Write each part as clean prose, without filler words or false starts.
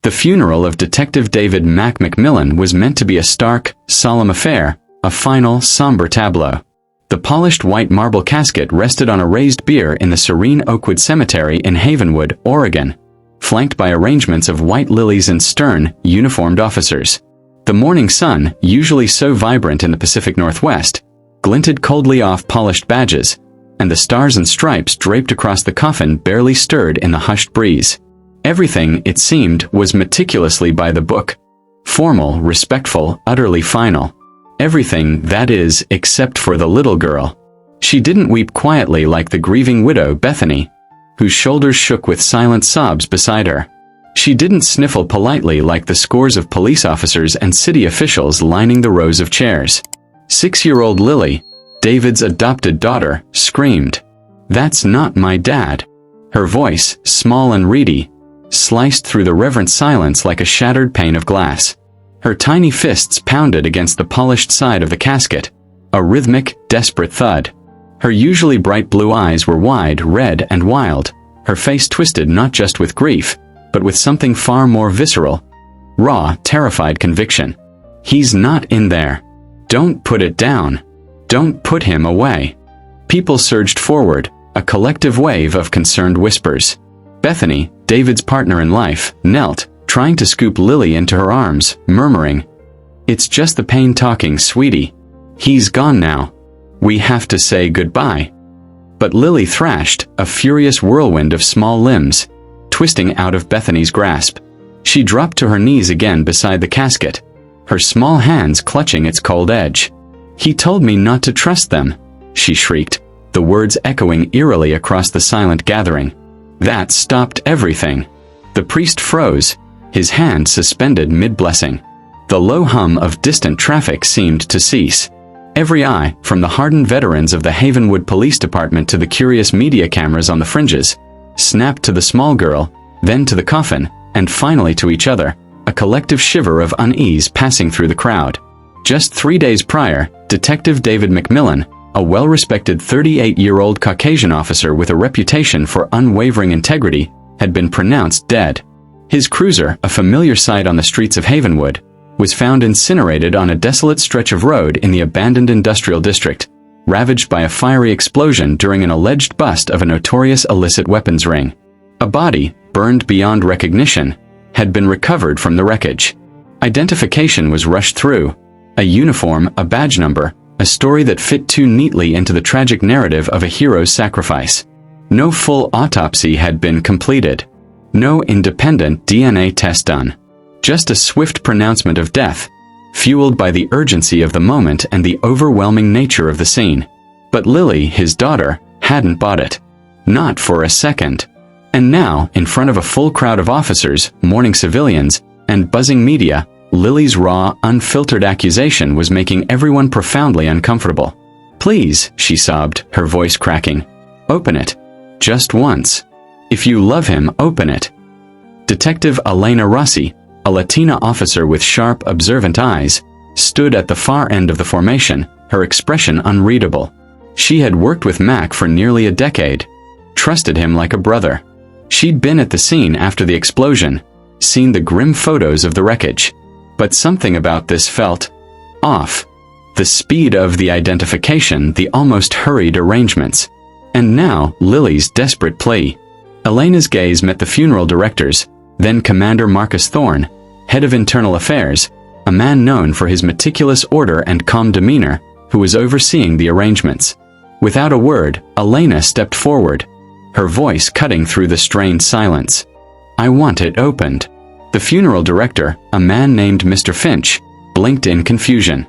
The funeral of Detective David McMillan was meant to be a stark, solemn affair, a final, somber tableau. The polished white marble casket rested on a raised bier in the serene Oakwood Cemetery in Havenwood, Oregon, flanked by arrangements of white lilies and stern, uniformed officers. The morning sun, usually so vibrant in the Pacific Northwest, glinted coldly off polished badges, and the stars and stripes draped across the coffin barely stirred in the hushed breeze. Everything, it seemed, was meticulously by the book. Formal, respectful, utterly final. Everything, that is, except for the little girl. She didn't weep quietly like the grieving widow Bethany, whose shoulders shook with silent sobs beside her. She didn't sniffle politely like the scores of police officers and city officials lining the rows of chairs. 6-year-old Lily, David's adopted daughter, screamed, "That's not my dad." Her voice, small and reedy, sliced through the reverent silence like a shattered pane of glass. Her tiny fists pounded against the polished side of the casket, a rhythmic, desperate thud. Her usually bright blue eyes were wide, red, and wild, her face twisted not just with grief, but with something far more visceral. Raw, terrified conviction. "He's not in there. Don't put it down. Don't put him away." People surged forward, a collective wave of concerned whispers. Bethany, David's partner in life, knelt, trying to scoop Lily into her arms, murmuring, "It's just the pain talking, sweetie. He's gone now. We have to say goodbye." But Lily thrashed, a furious whirlwind of small limbs, twisting out of Bethany's grasp. She dropped to her knees again beside the casket, her small hands clutching its cold edge. "He told me not to trust them," she shrieked, the words echoing eerily across the silent gathering. That stopped everything. The priest froze, his hand suspended mid-blessing. The low hum of distant traffic seemed to cease. Every eye, from the hardened veterans of the Havenwood Police Department to the curious media cameras on the fringes, snapped to the small girl, then to the coffin, and finally to each other, a collective shiver of unease passing through the crowd. Just 3 days prior, Detective David McMillan, a well-respected 38-year-old Caucasian officer with a reputation for unwavering integrity, had been pronounced dead. His cruiser, a familiar sight on the streets of Havenwood, was found incinerated on a desolate stretch of road in the abandoned industrial district, ravaged by a fiery explosion during an alleged bust of a notorious illicit weapons ring. A body, burned beyond recognition, had been recovered from the wreckage. Identification was rushed through. A uniform, a badge number, a story that fit too neatly into the tragic narrative of a hero's sacrifice. No full autopsy had been completed. No independent DNA test done. Just a swift pronouncement of death, fueled by the urgency of the moment and the overwhelming nature of the scene. But Lily, his daughter, hadn't bought it. Not for a second. And now, in front of a full crowd of officers, mourning civilians, and buzzing media, Lily's raw, unfiltered accusation was making everyone profoundly uncomfortable. "Please," she sobbed, her voice cracking. "Open it. Just once. If you love him, open it." Detective Elena Rossi, a Latina officer with sharp, observant eyes, stood at the far end of the formation, her expression unreadable. She had worked with Mac for nearly a decade, trusted him like a brother. She'd been at the scene after the explosion, seen the grim photos of the wreckage. But something about this felt off. The speed of the identification, the almost hurried arrangements. And now, Lily's desperate plea. Elena's gaze met the funeral director's, then Commander Marcus Thorne, head of internal affairs, a man known for his meticulous order and calm demeanor, who was overseeing the arrangements. Without a word, Elena stepped forward, her voice cutting through the strained silence. "I want it opened." The funeral director, a man named Mr. Finch, blinked in confusion.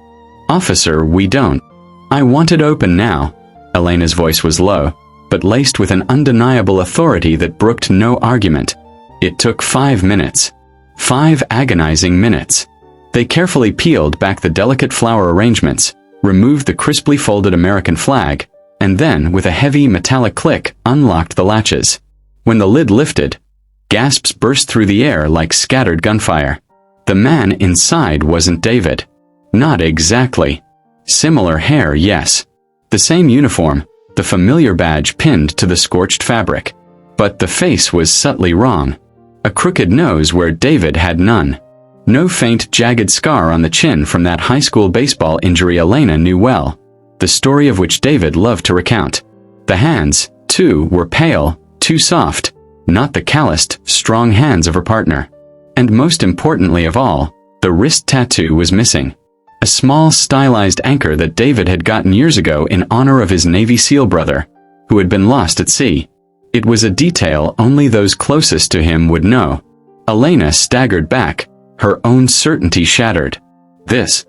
"Officer, we don't." "I want it open now." Elena's voice was low, but laced with an undeniable authority that brooked no argument. It took 5 minutes. 5 agonizing minutes. They carefully peeled back the delicate flower arrangements, removed the crisply folded American flag, and then, with a heavy metallic click, unlocked the latches. When the lid lifted, gasps burst through the air like scattered gunfire. The man inside wasn't David. Not exactly. Similar hair, yes. The same uniform, the familiar badge pinned to the scorched fabric. But the face was subtly wrong. A crooked nose where David had none. No faint, jagged scar on the chin from that high school baseball injury Elena knew well, the story of which David loved to recount. The hands, too, were pale, too soft, not the calloused, strong hands of her partner. And most importantly of all, the wrist tattoo was missing. A small, stylized anchor that David had gotten years ago in honor of his Navy SEAL brother, who had been lost at sea. It was a detail only those closest to him would know. Elena staggered back, her own certainty shattered. This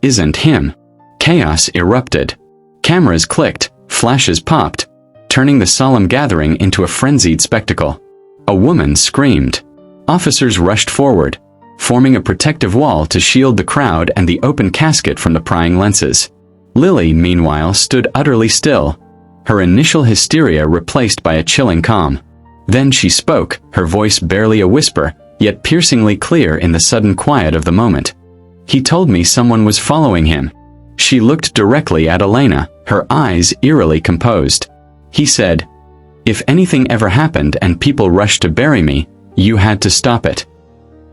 isn't him. Chaos erupted. Cameras clicked, flashes popped, turning the solemn gathering into a frenzied spectacle. A woman screamed. Officers rushed forward, forming a protective wall to shield the crowd and the open casket from the prying lenses. Lily, meanwhile, stood utterly still, her initial hysteria replaced by a chilling calm. Then she spoke, her voice barely a whisper, yet piercingly clear in the sudden quiet of the moment. "He told me someone was following him." She looked directly at Elena, her eyes eerily composed. "He said, if anything ever happened and people rushed to bury me, you had to stop it.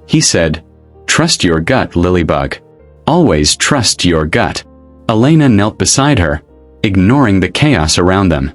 He said, trust your gut, Lilybug. Always trust your gut." Elena knelt beside her, ignoring the chaos around them.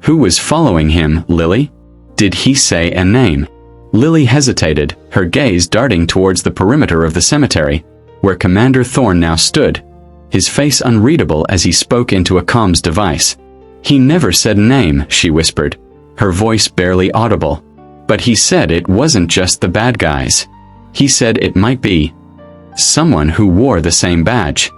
"Who was following him, Lily? Did he say a name?" Lily hesitated, her gaze darting towards the perimeter of the cemetery, where Commander Thorne now stood, his face unreadable as he spoke into a comms device. "He never said a name," she whispered, her voice barely audible. "But he said it wasn't just the bad guys. He said it might be someone who wore the same badge."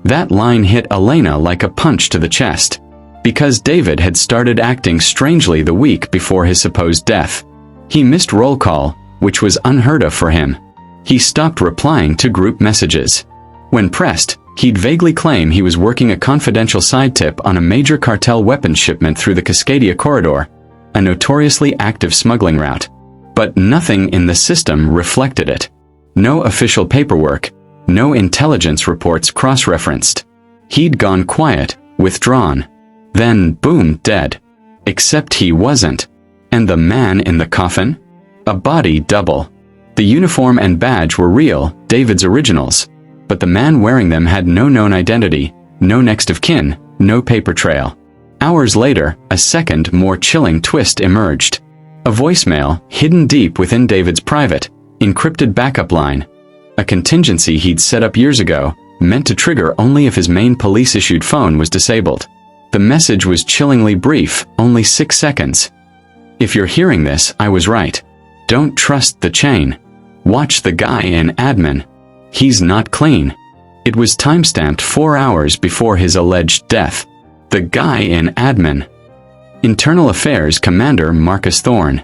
That line hit Elena like a punch to the chest, because David had started acting strangely the week before his supposed death. He missed roll call, which was unheard of for him. He stopped replying to group messages. When pressed, he'd vaguely claim he was working a confidential side tip on a major cartel weapons shipment through the Cascadia corridor, a notoriously active smuggling route. But nothing in the system reflected it. No official paperwork, no intelligence reports cross-referenced. He'd gone quiet, withdrawn. Then, boom, dead. Except he wasn't. And the man in the coffin? A body double. The uniform and badge were real, David's originals, but the man wearing them had no known identity, no next of kin, no paper trail. Hours later, a second, more chilling twist emerged. A voicemail, hidden deep within David's private, encrypted backup line. A contingency he'd set up years ago, meant to trigger only if his main police-issued phone was disabled. The message was chillingly brief, only 6 seconds. "If you're hearing this, I was right. Don't trust the chain. Watch the guy in admin. He's not clean." It was timestamped 4 hours before his alleged death. The guy in admin. Internal Affairs Commander Marcus Thorne.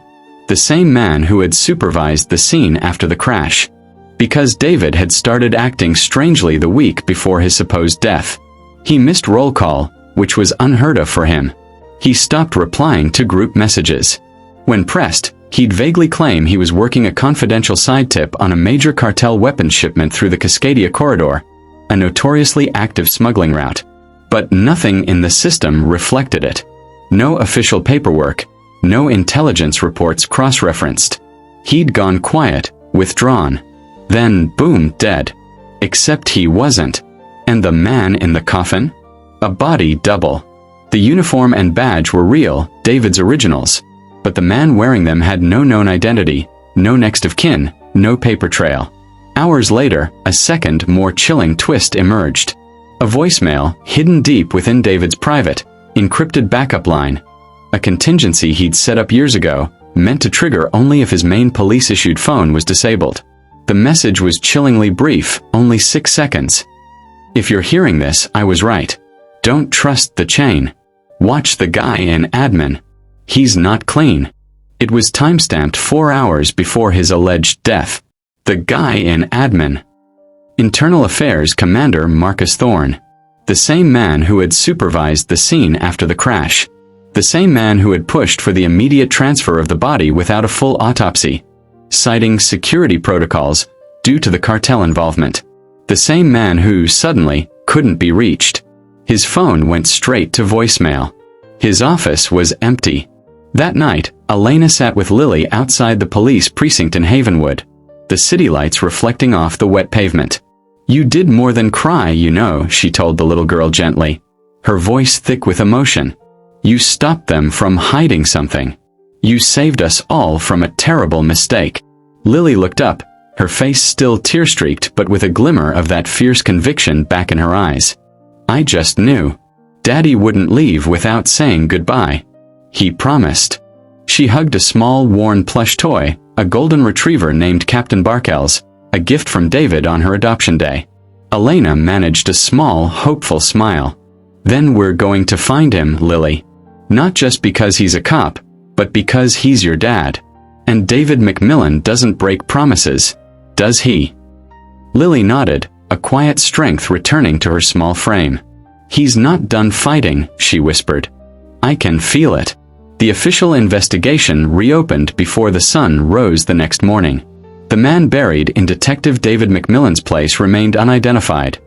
The same man who had supervised the scene after the crash. Because David had started acting strangely the week before his supposed death. He missed roll call, which was unheard of for him. He stopped replying to group messages. When pressed, he'd vaguely claim he was working a confidential side tip on a major cartel weapons shipment through the Cascadia corridor, a notoriously active smuggling route. But nothing in the system reflected it. No official paperwork, no intelligence reports cross-referenced. He'd gone quiet, withdrawn. Then, boom, dead. Except he wasn't. And the man in the coffin? A body double. The uniform and badge were real, David's originals, but the man wearing them had no known identity, no next of kin, no paper trail. Hours later, a second, more chilling twist emerged. A voicemail, hidden deep within David's private, encrypted backup line. A contingency he'd set up years ago, meant to trigger only if his main police-issued phone was disabled. The message was chillingly brief, only 6 seconds. "If you're hearing this, I was right. Don't trust the chain. Watch the guy in admin. He's not clean." It was timestamped 4 hours before his alleged death. The guy in admin. Internal Affairs Commander Marcus Thorne. The same man who had supervised the scene after the crash. The same man who had pushed for the immediate transfer of the body without a full autopsy, citing security protocols due to the cartel involvement. The same man who, suddenly, couldn't be reached. His phone went straight to voicemail. His office was empty. That night, Elena sat with Lily outside the police precinct in Havenwood, the city lights reflecting off the wet pavement. "You did more than cry, you know," she told the little girl gently, her voice thick with emotion. "You stopped them from hiding something. You saved us all from a terrible mistake." Lily looked up, her face still tear-streaked but with a glimmer of that fierce conviction back in her eyes. "I just knew. Daddy wouldn't leave without saying goodbye. He promised." She hugged a small, worn plush toy, a golden retriever named Captain Barkels, a gift from David on her adoption day. Elena managed a small, hopeful smile. "Then we're going to find him, Lily. Not just because he's a cop, but because he's your dad. And David McMillan doesn't break promises, does he?" Lily nodded, a quiet strength returning to her small frame. "He's not done fighting," she whispered. "I can feel it." The official investigation reopened before the sun rose the next morning. The man buried in Detective David McMillan's place remained unidentified.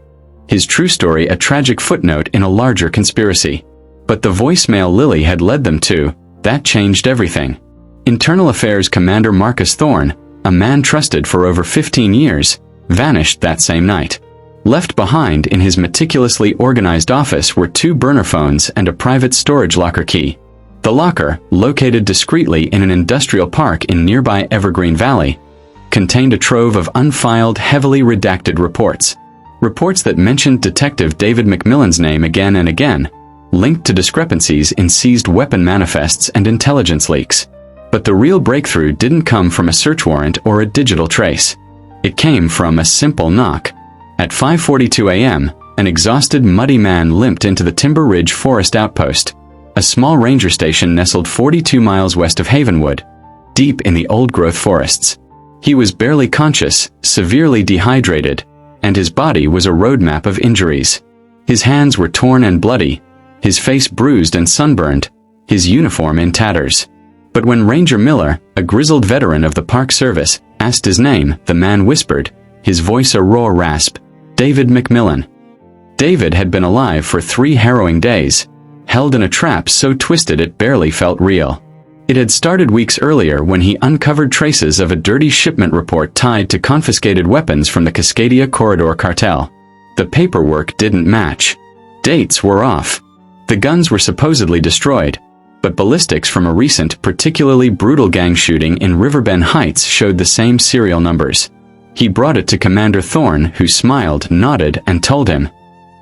His true story a tragic footnote in a larger conspiracy. But the voicemail Lily had led them to, that changed everything. Internal Affairs Commander Marcus Thorne, a man trusted for over 15 years, vanished that same night. Left behind in his meticulously organized office were 2 burner phones and a private storage locker key. The locker, located discreetly in an industrial park in nearby Evergreen Valley, contained a trove of unfiled, heavily redacted reports. Reports that mentioned Detective David McMillan's name again and again, linked to discrepancies in seized weapon manifests and intelligence leaks. But the real breakthrough didn't come from a search warrant or a digital trace. It came from a simple knock. At 5:42 a.m., an exhausted, muddy man limped into the Timber Ridge Forest Outpost, a small ranger station nestled 42 miles west of Havenwood, deep in the old-growth forests. He was barely conscious, severely dehydrated, and his body was a roadmap of injuries. His hands were torn and bloody, his face bruised and sunburned, his uniform in tatters. But when Ranger Miller, a grizzled veteran of the Park Service, asked his name, the man whispered, his voice a raw rasp, "David McMillan." David had been alive for 3 harrowing days, held in a trap so twisted it barely felt real. It had started weeks earlier when he uncovered traces of a dirty shipment report tied to confiscated weapons from the Cascadia Corridor cartel. The paperwork didn't match. Dates were off. The guns were supposedly destroyed, but ballistics from a recent, particularly brutal gang shooting in Riverbend Heights showed the same serial numbers. He brought it to Commander Thorne, who smiled, nodded, and told him,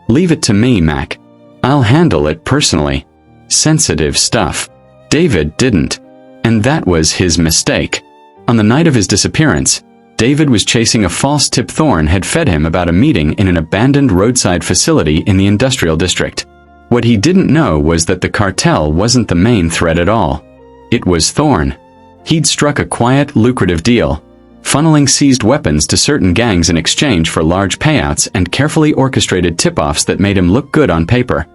"Leave it to me, Mac. I'll handle it personally." Sensitive stuff. David didn't. And that was his mistake. On the night of his disappearance, David was chasing a false tip Thorne had fed him about a meeting in an abandoned roadside facility in the industrial district. What he didn't know was that the cartel wasn't the main threat at all. It was Thorne. He'd struck a quiet, lucrative deal, funneling seized weapons to certain gangs in exchange for large payouts and carefully orchestrated tip-offs that made him look good on paper,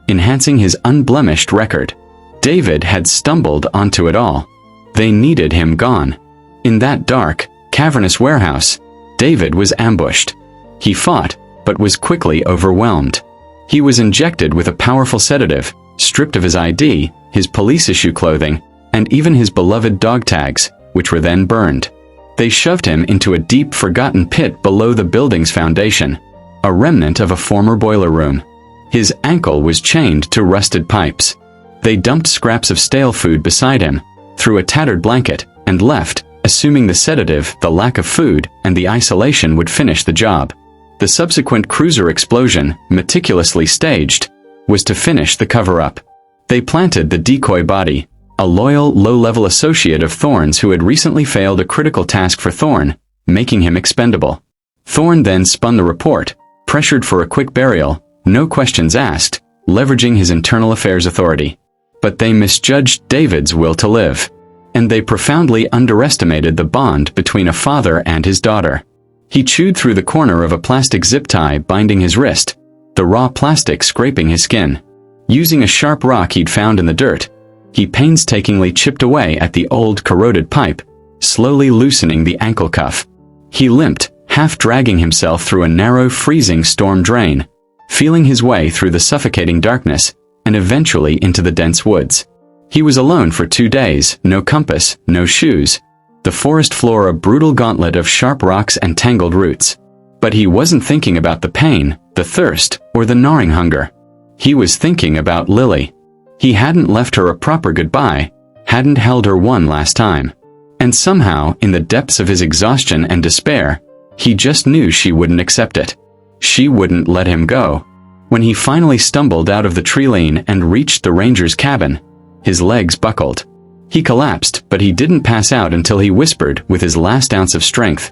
enhancing his unblemished record. David had stumbled onto it all. They needed him gone. In that dark, cavernous warehouse, David was ambushed. He fought, but was quickly overwhelmed. He was injected with a powerful sedative, stripped of his ID, his police-issue clothing, and even his beloved dog tags, which were then burned. They shoved him into a deep, forgotten pit below the building's foundation, a remnant of a former boiler room. His ankle was chained to rusted pipes. They dumped scraps of stale food beside him, threw a tattered blanket, and left, assuming the sedative, the lack of food, and the isolation would finish the job. The subsequent cruiser explosion, meticulously staged, was to finish the cover-up. They planted the decoy body, a loyal, low-level associate of Thorne's who had recently failed a critical task for Thorne, making him expendable. Thorne then spun the report, pressured for a quick burial, no questions asked, leveraging his internal affairs authority. But they misjudged David's will to live, and they profoundly underestimated the bond between a father and his daughter. He chewed through the corner of a plastic zip tie binding his wrist, the raw plastic scraping his skin. Using a sharp rock he'd found in the dirt, he painstakingly chipped away at the old corroded pipe, slowly loosening the ankle cuff. He limped, half dragging himself through a narrow, freezing storm drain, feeling his way through the suffocating darkness, and eventually into the dense woods. He was alone for 2 days, no compass, no shoes. The forest floor a brutal gauntlet of sharp rocks and tangled roots. But he wasn't thinking about the pain, the thirst, or the gnawing hunger. He was thinking about Lily. He hadn't left her a proper goodbye, hadn't held her one last time. And somehow, in the depths of his exhaustion and despair, he just knew she wouldn't accept it. She wouldn't let him go. When he finally stumbled out of the tree lane and reached the ranger's cabin, his legs buckled. He collapsed, but he didn't pass out until he whispered with his last ounce of strength,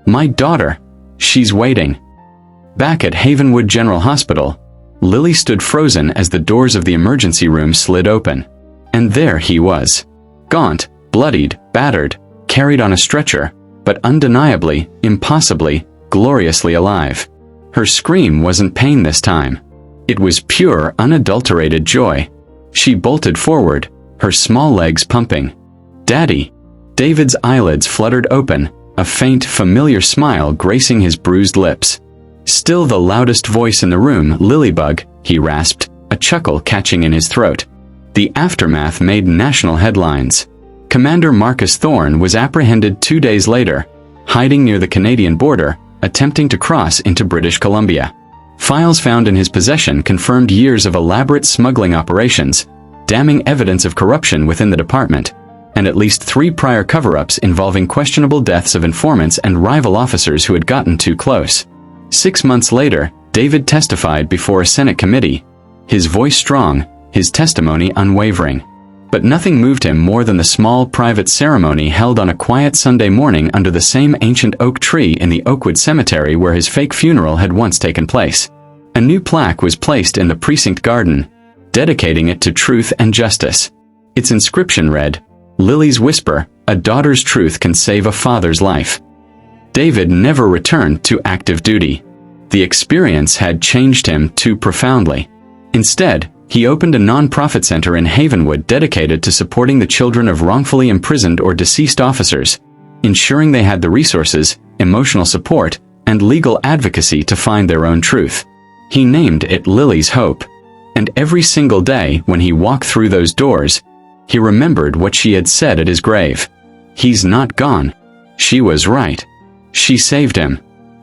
"My daughter. She's waiting." Back at Havenwood General Hospital, Lily stood frozen as the doors of the emergency room slid open. And there he was. Gaunt, bloodied, battered, carried on a stretcher, but undeniably, impossibly, gloriously alive. Her scream wasn't pain this time. It was pure, unadulterated joy. She bolted forward, her small legs pumping. "Daddy!" David's eyelids fluttered open, a faint, familiar smile gracing his bruised lips. "Still the loudest voice in the room, Lilybug," he rasped, a chuckle catching in his throat. The aftermath made national headlines. Commander Marcus Thorne was apprehended 2 days later, hiding near the Canadian border, attempting to cross into British Columbia. Files found in his possession confirmed years of elaborate smuggling operations, damning evidence of corruption within the department, and at least 3 prior cover-ups involving questionable deaths of informants and rival officers who had gotten too close. 6 months later, David testified before a Senate committee, his voice strong, his testimony unwavering. But nothing moved him more than the small private ceremony held on a quiet Sunday morning under the same ancient oak tree in the Oakwood Cemetery where his fake funeral had once taken place. A new plaque was placed in the precinct garden, dedicating it to truth and justice. Its inscription read, "Lily's whisper, a daughter's truth can save a father's life." David never returned to active duty. The experience had changed him too profoundly. Instead, he opened a non-profit center in Havenwood dedicated to supporting the children of wrongfully imprisoned or deceased officers, ensuring they had the resources, emotional support, and legal advocacy to find their own truth. He named it Lily's Hope. And every single day when he walked through those doors, he remembered what she had said at his grave. "He's not gone." She was right. She saved him.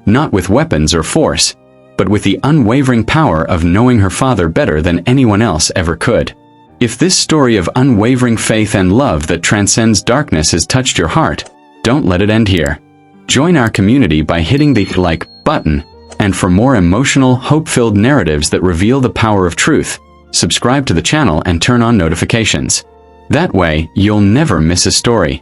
Not with weapons or force, but with the unwavering power of knowing her father better than anyone else ever could. If this story of unwavering faith and love that transcends darkness has touched your heart, don't let it end here. Join our community by hitting the like button, and for more emotional, hope-filled narratives that reveal the power of truth, subscribe to the channel and turn on notifications. That way, you'll never miss a story.